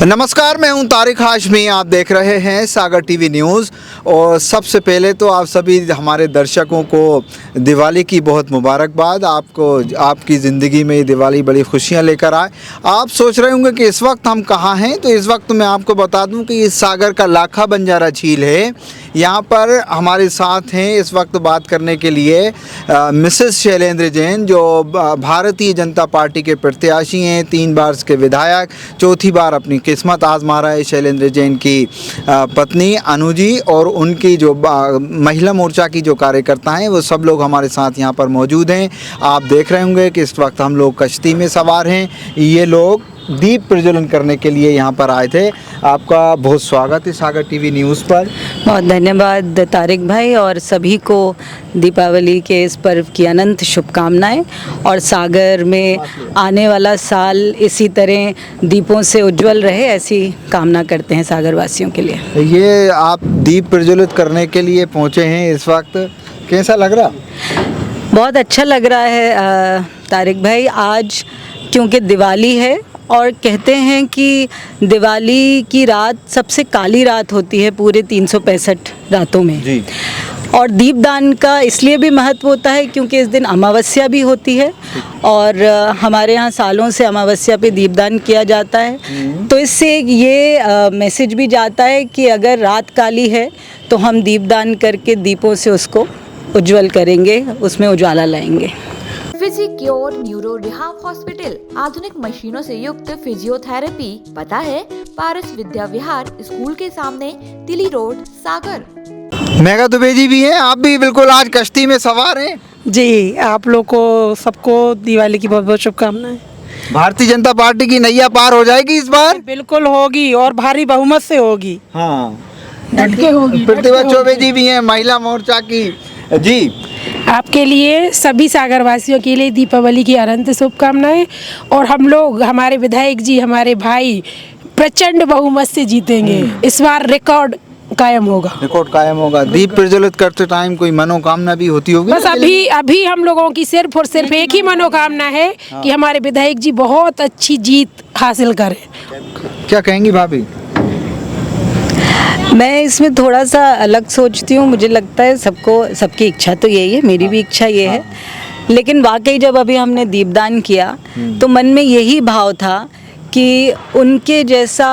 नमस्कार, मैं हूं तारिक हाशमी। आप देख रहे हैं सागर टीवी न्यूज़। और सबसे पहले तो आप सभी हमारे दर्शकों को दिवाली की बहुत मुबारकबाद। आपकी ज़िंदगी में ये दिवाली बड़ी खुशियां लेकर आए। आप सोच रहे होंगे कि इस वक्त हम कहां हैं, तो इस वक्त मैं आपको बता दूं कि ये सागर का लाखा बंजारा झील है। यहाँ पर हमारे साथ हैं इस वक्त बात करने के लिए मिसेस शैलेंद्र जैन, जो भारतीय जनता पार्टी के प्रत्याशी हैं, 3 बार के विधायक, चौथी बार अपनी किस्मत आजमा रहा है शैलेंद्र जैन की पत्नी अनु जी, और उनकी जो महिला मोर्चा की जो कार्यकर्ता हैं वो सब लोग हमारे साथ यहाँ पर मौजूद हैं। आप देख रहे होंगे कि इस वक्त हम लोग कश्ती में सवार हैं। ये लोग दीप प्रज्वलन करने के लिए यहाँ पर आए थे। आपका बहुत स्वागत है सागर टीवी न्यूज़ पर। बहुत धन्यवाद तारिक भाई, और सभी को दीपावली के इस पर्व की अनंत शुभकामनाएं। और सागर में आने वाला साल इसी तरह दीपों से उज्जवल रहे, ऐसी कामना करते हैं सागर वासियों के लिए। ये आप दीप प्रज्वलित करने के लिए पहुँचे हैं इस वक्त, कैसा लग रहा? बहुत अच्छा लग रहा है तारिक भाई। आज क्योंकि दिवाली है, और कहते हैं कि दिवाली की रात सबसे काली रात होती है पूरे 365 रातों में जी। और दीपदान का इसलिए भी महत्व होता है क्योंकि इस दिन अमावस्या भी होती है, और हमारे यहाँ सालों से अमावस्या पे दीपदान किया जाता है। तो इससे ये मैसेज भी जाता है कि अगर रात काली है तो हम दीपदान करके दीपों से उसको उज्जवल करेंगे, उसमें उजाला लाएंगे। फिजिक्योर न्यूरो रिहाब हॉस्पिटल, आधुनिक मशीनों से युक्त फिजियोथेरेपी। पता है पारस विद्या विहार स्कूल के सामने, तिली रोड, सागर। मेघा दुबे जी भी हैं, आप भी बिल्कुल आज कश्ती में सवार हैं। जी, आप लोग को सबको दिवाली की बहुत बहुत शुभकामनाएं। भारतीय जनता पार्टी की नैया पार हो जाएगी इस बार? बिल्कुल होगी, और भारी बहुमत से होगी। हाँ, डटके होगी। प्रतिभा चौबे जी भी हैं महिला मोर्चा की। जी, आपके लिए, सभी सागर वासियों के लिए दीपावली की अनंत शुभकामनाएं। और हम लोग, हमारे विधायक जी, हमारे भाई प्रचंड बहुमत से जीतेंगे। इस बार रिकॉर्ड कायम होगा। रिकॉर्ड कायम होगा। दीप प्रज्वलित करते टाइम कोई मनोकामना भी होती होगी? बस अभी हम लोगों की सिर्फ और सिर्फ एक ही मनोकामना है कि हमारे विधायक जी बहुत अच्छी जीत हासिल करें। क्या कहेंगी भाभी? मैं इसमें थोड़ा सा अलग सोचती हूँ। मुझे लगता है सबकी इच्छा तो यही है, मेरी भी इच्छा ये है। लेकिन वाकई जब अभी हमने दीपदान किया तो मन में यही भाव था कि उनके जैसा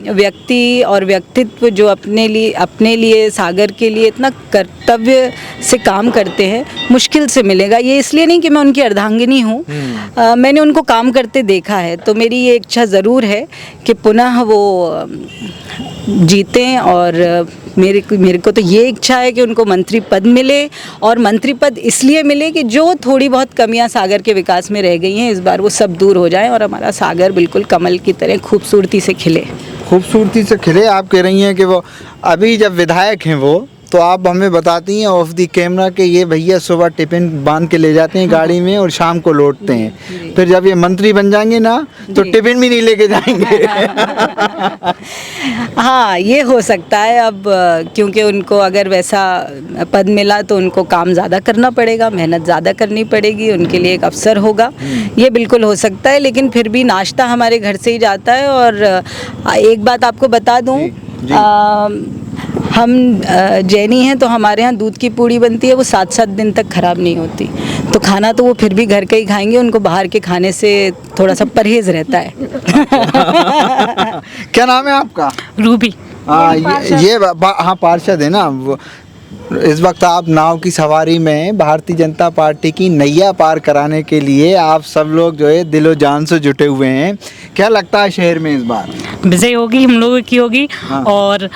व्यक्ति और व्यक्तित्व जो अपने लिए सागर के लिए इतना कर्तव्य से काम करते हैं, मुश्किल से मिलेगा। ये इसलिए नहीं कि मैं उनकी अर्धांगिनी हूँ, मैंने उनको काम करते देखा है। तो मेरी ये इच्छा ज़रूर है कि पुनः वो जीतें। और मेरे को तो ये इच्छा है कि उनको मंत्री पद मिले, और मंत्री पद इसलिए मिले कि जो थोड़ी बहुत कमियां सागर के विकास में रह गई हैं इस बार वो सब दूर हो जाएं, और हमारा सागर बिल्कुल कमल की तरह खूबसूरती से खिले। खूबसूरती से खिले। आप कह रही हैं कि वो अभी जब विधायक हैं वो, तो आप हमें बताती हैं ऑफ द कैमरा कि ये भैया सुबह टिफिन बांध के ले जाते हैं गाड़ी में और शाम को लौटते हैं। फिर जब ये मंत्री बन जाएंगे ना तो टिफिन भी नहीं लेके जाएंगे। हाँ, ये हो सकता है। अब क्योंकि उनको अगर वैसा पद मिला तो उनको काम ज़्यादा करना पड़ेगा, मेहनत ज़्यादा करनी पड़ेगी, उनके लिए एक अवसर होगा। ये बिल्कुल हो सकता है। लेकिन फिर भी नाश्ता हमारे घर से ही जाता है। और एक बात आपको बता दूँ, हम जैनी हैं तो हमारे यहाँ दूध की पूड़ी बनती है, वो 7-7 दिन तक ख़राब नहीं होती। तो खाना तो वो फिर भी घर का ही खाएंगे, उनको बाहर के खाने से थोड़ा सा परहेज रहता है। क्या नाम है आपका? रूबी। हाँ, पार्षद है ना। इस वक्त आप नाव की सवारी में भारतीय जनता पार्टी की नैया पार कराने के लिए आप सब लोग जो है दिलो जान से जुटे हुए हैं। क्या लगता है शहर में इस बार विजय होगी, हम लोगों की होगी? हाँ। और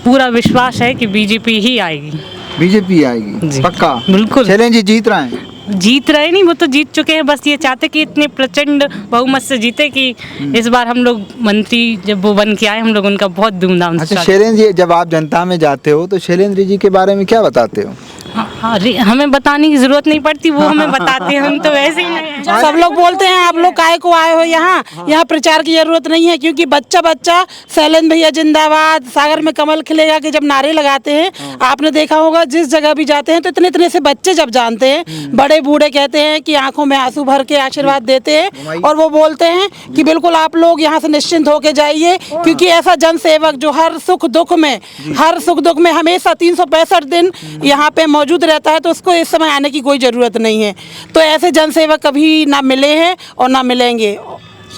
पूरा विश्वास है कि बीजेपी ही आएगी। बीजेपी आएगी पक्का? बिल्कुल। शैलेंद्र जी जीत रहे हैं? जीत रहे नहीं, वो तो जीत चुके हैं। बस ये चाहते कि इतने प्रचंड बहुमत से जीते कि इस बार हम लोग मंत्री जब वो बन के आए, हम लोग उनका बहुत धूमधाम से। अच्छा, शैलेंद्र जी, जब आप जनता में जाते हो तो शैलेंद्र जी के बारे में क्या बताते हो? हाँ, हमें बताने की जरूरत नहीं पड़ती, वो हमें बताते हैं, हम तो वैसे ही नहीं। सब लोग बोलते हैं आप लोग काहे को आए हो यहाँ प्रचार की जरूरत नहीं है, क्योंकि बच्चा बच्चा शैलेंद्र भैया जिंदाबाद, सागर में कमल खिलेगा के जब नारे लगाते हैं, आपने देखा होगा जिस जगह भी जाते हैं तो इतने इतने से बच्चे जब जानते हैं, बड़े बूढ़े कहते हैं कि आंखों में आंसू भर के आशीर्वाद देते हैं और वो बोलते हैं कि बिल्कुल आप लोग यहाँ से निश्चिंत होके जाइए, क्योंकि ऐसा जनसेवक जो हर सुख दुख में हमेशा 365 दिन यहाँ पे मौजूद रहता है, तो उसको इस समय आने की कोई ज़रूरत नहीं है। तो ऐसे जनसेवक कभी ना मिले हैं और ना मिलेंगे।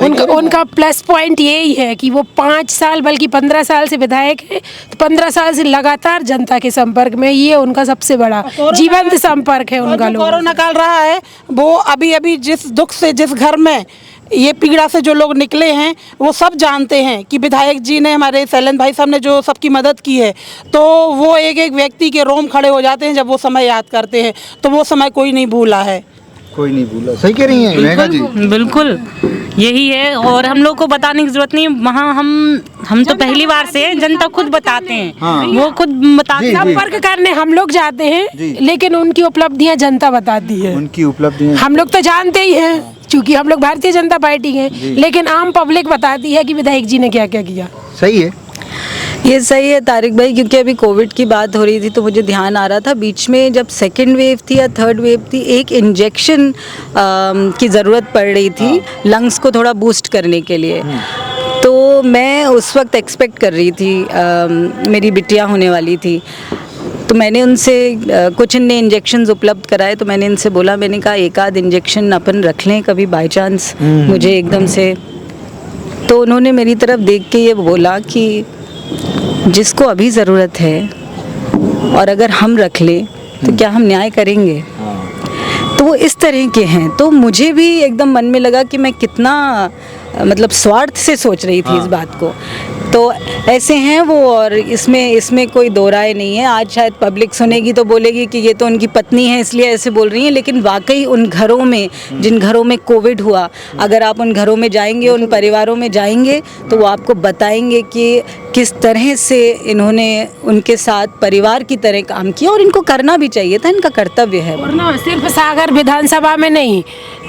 उनका प्लस पॉइंट यही है कि वो 5 साल बल्कि 15 साल से विधायक है, तो 15 साल से लगातार जनता के संपर्क में, ये उनका सबसे बड़ा जीवंत संपर्क है उनका। लोग कोरोना काल रहा है, वो अभी जिस दुख से, जिस घर में ये पीड़ा से जो लोग निकले हैं, वो सब जानते हैं कि विधायक जी ने, हमारे शैलेंद्र भाई साहब ने जो सबकी मदद की है, तो वो एक एक व्यक्ति के रोम खड़े हो जाते हैं जब वो समय याद करते हैं, तो वो समय कोई नहीं भूला है। कोई नहीं भूला। सही कह रही हैं मेघा जी। बिल्कुल यही है, और हम लोग को बताने की जरूरत नहीं है। वहाँ हम तो पहली बार से हैं, जनता खुद बताते हैं। हाँ। वो खुद बताते हैं। संपर्क करने हम लोग जाते हैं, लेकिन उनकी उपलब्धियां जनता बताती है। उनकी उपलब्धियां हम लोग तो जानते ही हैं, क्योंकि हम लोग भारतीय जनता पार्टी हैं, लेकिन आम पब्लिक बताती है कि विधायक जी ने क्या क्या किया। सही है। ये सही है तारिक भाई, क्योंकि अभी कोविड की बात हो रही थी तो मुझे ध्यान आ रहा था, बीच में जब सेकेंड वेव थी या थर्ड वेव थी, एक इंजेक्शन की ज़रूरत पड़ रही थी लंग्स को थोड़ा बूस्ट करने के लिए। तो मैं उस वक्त एक्सपेक्ट कर रही थी, मेरी बिटिया होने वाली थी, तो मैंने उनसे कुछ इनने इंजेक्शन्स उपलब्ध कराए, तो मैंने इनसे बोला, मैंने कहा एक आध इंजेक्शन अपन रख लें कभी बाय चांस मुझे एकदम से। तो उन्होंने मेरी तरफ देख के ये बोला कि जिसको अभी ज़रूरत है और अगर हम रख लें तो क्या हम न्याय करेंगे। तो वो इस तरह के हैं। तो मुझे भी एकदम मन में लगा कि मैं कितना मतलब स्वार्थ से सोच रही थी इस बात को। तो ऐसे हैं वो, और इसमें कोई दो राय नहीं है। आज शायद पब्लिक सुनेगी तो बोलेगी कि ये तो उनकी पत्नी है इसलिए ऐसे बोल रही हैं, लेकिन वाकई उन घरों में, जिन घरों में कोविड हुआ, अगर आप उन घरों में जाएंगे, उन परिवारों में जाएंगे, तो वो आपको बताएंगे कि किस तरह से इन्होंने उनके साथ परिवार की तरह काम किया, और इनको करना भी चाहिए था, इनका कर्तव्य है। और ना सिर्फ सागर विधानसभा में नहीं,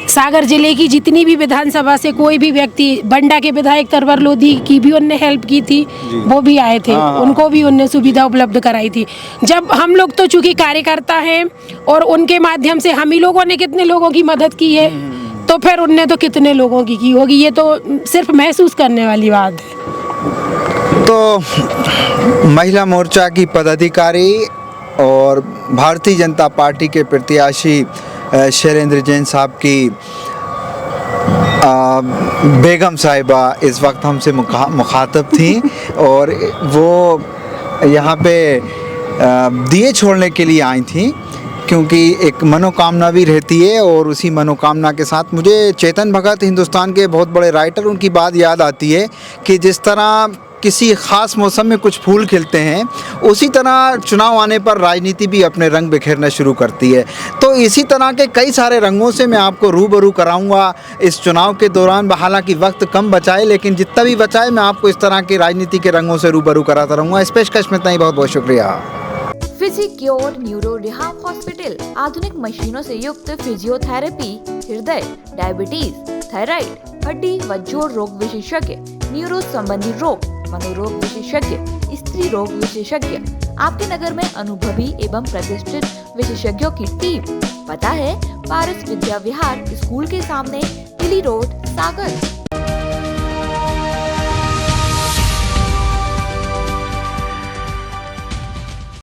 सागर जिले की जितनी भी विधानसभा से कोई भी व्यक्ति, बंडा के विधायक तरवर लोधी की भी उनने हेल्प की थी, वो भी आए थे, उनको भी उनने सुविधा उपलब्ध कराई थी। जब हम लोग तो चूंकि कार्यकर्ता हैं और उनके माध्यम से हम ही लोगों ने कितने लोगों की मदद की है, तो फिर उनने तो कितने लोगों की होगी, ये तो सिर्फ महसूस करने वाली बात है। तो महिला मोर्चा की पदाधिकारी और भारतीय जनता पार्टी के प्रत्याशी शैलेंद्र जैन साहब की बेगम साहिबा इस वक्त हमसे मुखातब थी, और वो यहाँ पे दिए छोड़ने के लिए आई थी, क्योंकि एक मनोकामना भी रहती है, और उसी मनोकामना के साथ मुझे चेतन भगत, हिंदुस्तान के बहुत बड़े राइटर, उनकी बात याद आती है कि जिस तरह किसी ख़ास मौसम में कुछ फूल खिलते हैं, उसी तरह चुनाव आने पर राजनीति भी अपने रंग बिखेरना शुरू करती है। तो इसी तरह के कई सारे रंगों से मैं आपको रूबरू कराऊंगा इस चुनाव के दौरान। हालांकि वक्त कम बचा है, लेकिन जितना भी बचा है मैं आपको इस तरह के राजनीति के रंगों से रूबरू कराता रहूँगा। इस पेशकश में इतना ही, बहुत बहुत शुक्रिया। फिजिक्योर न्यूरो रिहाब हॉस्पिटल आधुनिक मशीनों से युक्त फिजियोथेरेपी, हृदय, डायबिटीज, थायराइड, हड्डी व जोड़ रोग विशेषज्ञ, न्यूरो संबंधी रोग, मनोरोग विशेषज्ञ, स्त्री रोग विशेषज्ञ, आपके नगर में अनुभवी एवं प्रतिष्ठित विशेषज्ञों की टीम। पता है पारस विद्या विहार स्कूल के सामने, तिली रोड, सागर।